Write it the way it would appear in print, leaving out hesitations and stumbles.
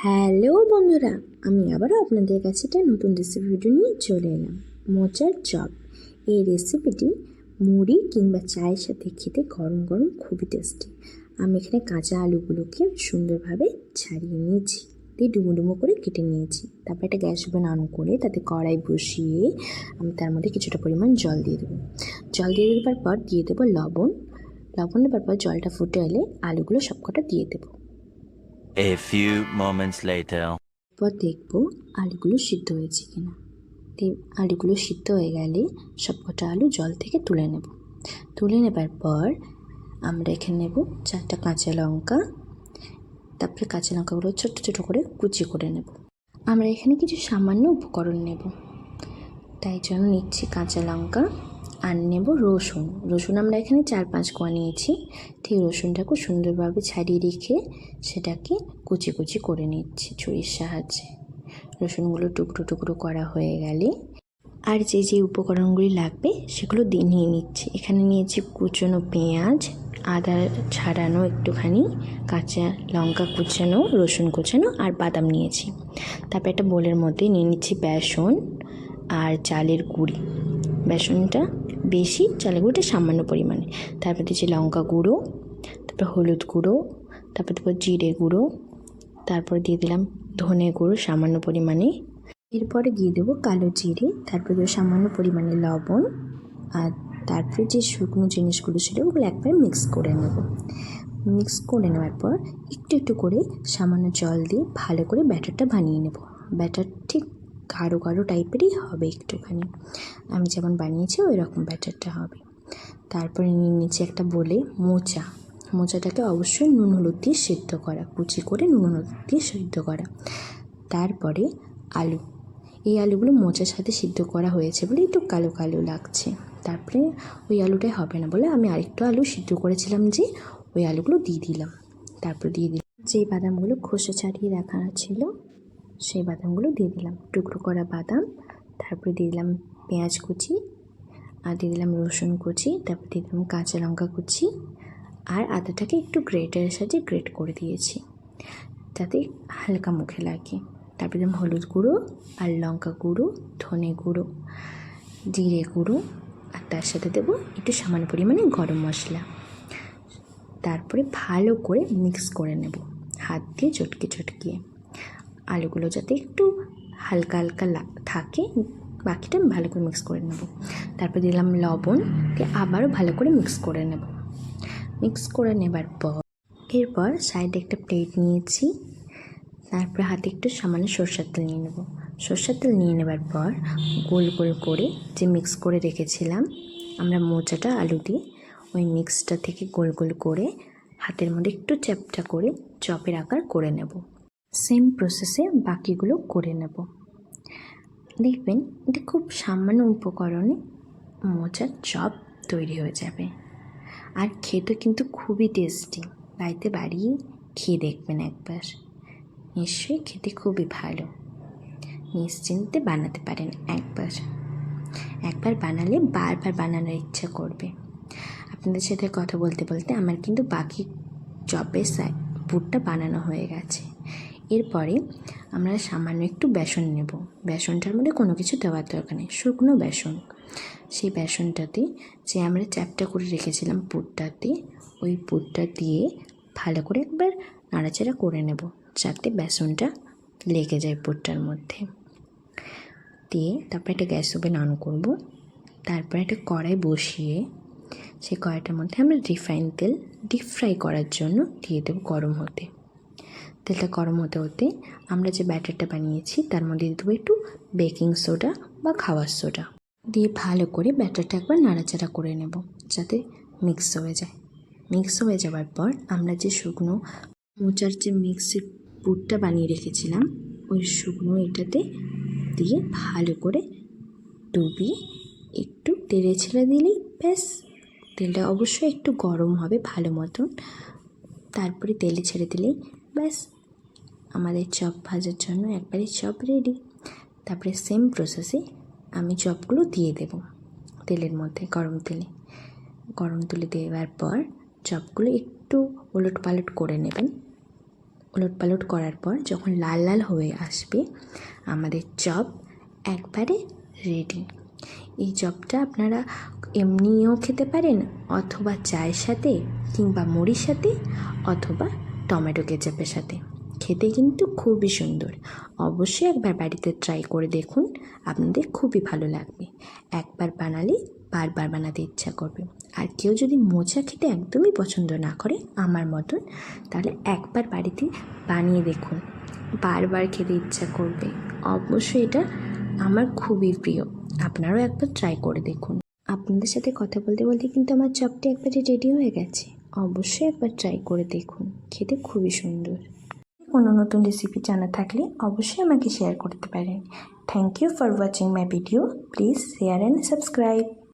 Hello বন্ধুরা, আমি আবারও আপনাদের কাছে একটা নতুন রেসিপি ভিডিও নিয়ে চলে এলাম। মোচার চপ। এই রেসিপিটি মুড়ি কিংবা চায়ের সাথে খেতে গরম গরম খুবই টেস্টি। আমি এখানে কাঁচা আলুগুলোকে সুন্দরভাবে ছাড়িয়ে নিয়েছি, দিয়ে ডুমো ডুমো করে কেটে নিয়েছি। তারপর একটা গ্যাস ওভেন অন করে তাতে কড়াই বসিয়ে আমি তার মধ্যে কিছুটা পরিমাণ জল দিয়ে দেবো। জল দিয়ে দেওয়ার পর দিয়ে দেবো লবণ। লবণ দেওয়ার পর জলটা ফুটে এলে আলুগুলো সবকটা দিয়ে দেবো। A few moments later. পর দেখবো আলুগুলো সিদ্ধ হয়েছে কিনা। আলুগুলো সিদ্ধ হয়ে গেলে সবকটা আলু জল থেকে তুলে নেব। তুলে নেবার পর আমরা এখানে নেব 4টা কাঁচা লঙ্কা। তারপরে কাঁচা লঙ্কাগুলো ছোট ছোট করে কুচি করে নেব। আমরা এখানে কিছু সামান্য উপকরণ নেব, তাই জন্য নিচ্ছি কাঁচা লঙ্কা আর নেব রসুন। রসুন আমরা এখানে 4-5 কোয়া নিয়েছি। ঠিক রসুনটাকে সুন্দরভাবে ছাড়িয়ে রেখে সেটাকে কুচি কুচি করে নিচ্ছি ছুরির সাহায্যে। রসুনগুলো টুকরো টুকরো করা হয়ে গেলে আর যে যে উপকরণগুলি লাগবে সেগুলো নিয়ে নিচ্ছি। এখানে নিয়েছি কুচনো পেঁয়াজ, আদা ছাড়ানো একটুখানি, কাঁচা লঙ্কা কুচানো, রসুন কুচানো আর বাদাম নিয়েছি। তারপর একটা বোলের মধ্যে নিয়ে নিচ্ছি বেসন আর চালের গুঁড়ি। বেসনটা বেশি, চালের গুঁড়োটা সামান্য পরিমাণে। তারপর দিচ্ছি লঙ্কা গুঁড়ো, তারপর হলুদ গুঁড়ো, তারপর দেবো জিরে গুঁড়ো, তারপর দিয়ে দিলাম ধনে গুঁড়ো সামান্য পরিমাণে। এরপরে দিয়ে দেবো কালো জিরে, তারপরে দেবো সামান্য পরিমাণে লবণ, আর তারপরে যে শুকনো জিনিসগুলো ছিল ওগুলো একবার মিক্স করে নেব। মিক্স করে নেওয়ার পর একটু একটু করে সামান্য জল দিয়ে ভালো করে ব্যাটারটা বানিয়ে নেব। ব্যাটার ঠিক গাঢ় গাঢ় টাইপেরই হবে একটুখানি, আমি যেমন বানিয়েছি ওই রকম ব্যাটারটা হবে। তারপরে নিয়ে নিচ্ছি একটা বলে মোচা। মোচাটাকে অবশ্যই নুন হলুদ দিয়ে সিদ্ধ করা, কুচি করে নুন হলুদ দিয়ে সিদ্ধ করা। তারপরে আলু। এই আলুগুলো মোচার সাথে সিদ্ধ করা হয়েছে বলে একটু কালো কালো লাগছে। তারপরে ওই আলুটাই হবে না বলে আমি আরেকটু আলু সিদ্ধ করেছিলাম, যে ওই আলুগুলো দিয়ে দিলাম। তারপর দিয়ে দিলাম যেই বাদামগুলো খোসা ছাড়িয়ে রাখা ছিল সেই বাদামগুলো দিয়ে দিলাম, টুকরো করা বাদাম। তারপরে দিয়ে দিলাম পেঁয়াজ কুচি, আর দিয়ে দিলাম রসুন কুচি, তারপর দিয়ে দিলাম কাঁচা লঙ্কা কুচি, আর আদাটাকে একটু গ্রেটারের সাহায্যে গ্রেট করে দিয়েছি যাতে হালকা মুখে লাগে। তারপরে দিলাম হলুদ গুঁড়ো আর লঙ্কা গুঁড়ো, ধনে গুঁড়ো, জিরে গুঁড়ো, আর তার সাথে দেবো একটু সামান্য পরিমাণে গরম মশলা। তারপরে ভালো করে মিক্স করে নেব হাত দিয়ে চটকে চটকিয়ে। আলুগুলো যাতে একটু হালকা হালকা থাকে, বাকিটা ভালো করে মিক্স করে নেব। তারপর দিলাম লবণ, দিয়ে আবারও ভালো করে মিক্স করে নেব। মিক্স করে নেবার পর এরপর সাইডে একটা প্লেট নিয়েছি। তারপরে হাতে একটু সামান্য সরষের তেল নিয়ে নেব। সরষের তেল নিয়ে নেবার পর গোল গোল করে যে মিক্স করে রেখেছিলাম আমরা মোচাটা আলু দিয়ে, ওই মিক্সটা থেকে গোল গোল করে হাতের মধ্যে একটু চ্যাপটা করে চপের আকার করে নেব। সেম প্রসেসে বাকিগুলো করে নেব। দেখবেন এটা খুব সামান্য উপকরণে মোচার চপ তৈরি হয়ে যাবে, আর খেতে কিন্তু খুবই টেস্টি। বাড়িতে বাড়িয়ে খেয়ে দেখবেন একবার, নিশ্চয়ই খেতে খুবই ভালো। নিশ্চিন্তে বানাতে পারেন একবার বানালে বারবার বানানোর ইচ্ছা করবে। আপনাদের সাথে কথা বলতে বলতে আমার কিন্তু বাকি চপের পুরটা বানানো হয়ে গেছে। এরপরে আমরা সামান্য একটু বেসন নেব। বেসনটার মধ্যে কোনো কিছু দেওয়ার দরকার নেই, শুকনো বেসন। সেই বেসনটাতে যে আমরা চ্যাপটা করে রেখেছিলাম পুরটাতে, ওই পুরটা দিয়ে ভালো করে একবার নাড়াচাড়া করে নেব যাতে বেসনটা লেগে যায় পুরটার মধ্যে। দিয়ে তারপরে একটা গ্যাস ওভেন অন করব। তারপরে একটা কড়াই বসিয়ে সেই কড়াইটার মধ্যে আমরা রিফাইন তেল ডিপ ফ্রাই করার জন্য দিয়ে দেবো গরম হতে। তেলটা গরম হতে হতে আমরা যে ব্যাটারটা বানিয়েছি তার মধ্যে দিয়ে দেবো একটু বেকিং সোডা বা খাওয়ার সোডা, দিয়ে ভালো করে ব্যাটারটা একবার নাড়াচাড়া করে নেব যাতে মিক্স হয়ে যায়। মিক্স হয়ে যাওয়ার পর আমরা যে শুকনো মোচার যে মিক্সের পুরটা বানিয়ে রেখেছিলাম ওই শুকনো এটাতে দিয়ে ভালো করে ডুবিয়ে একটু তেলে ছেড়ে দিলেই ব্যাস। তেলটা অবশ্যই একটু গরম হবে ভালো মতন, তারপরে তেলে ছেড়ে দিলেই ব্যাস আমাদের চপ ভাজার জন্য একবারে চপ রেডি। তারপরে সেম প্রসেসে আমি চপগুলো দিয়ে দেব তেলের মধ্যে, গরম তেলে দেওয়ার পর চপগুলো একটু ওলট পালট করে নেবেন ওলটপালট করার পর যখন লাল লাল হয়ে আসবে আমাদের চপ একবারে রেডি। এই চপটা আপনারা এমনিও খেতে পারেন, অথবা চায়ের সাথে, কিংবা মুড়ির সাথে, অথবা টমেটো কেচাপের সাথে। খেতে কিন্তু খুবই সুন্দর। অবশ্যই একবার বাড়িতে ট্রাই করে দেখুন, আপনাদের খুবই ভালো লাগবে। একবার বানালে বারবার বানাতে ইচ্ছা করবে। আর কেউ যদি মোচা খেতে একদমই পছন্দ না করে আমার মতন, তাহলে একবার বাড়িতে বানিয়ে দেখুন, বারবার খেতে ইচ্ছা করবে। অবশ্যই এটা আমার খুবই প্রিয়, আপনারাও একবার ট্রাই করে দেখুন। আপনাদের সাথে কথা বলতে বলতে কিন্তু আমার চপটি একবারে রেডি হয়ে গেছে। অবশ্যই একবার ট্রাই করে দেখুন, খেতে খুবই সুন্দর। কোনো নতুন রেসিপি জানা থাকলে অবশ্যই আমাকে শেয়ার করতে পারেন। Thank you for watching my video. Please share and subscribe.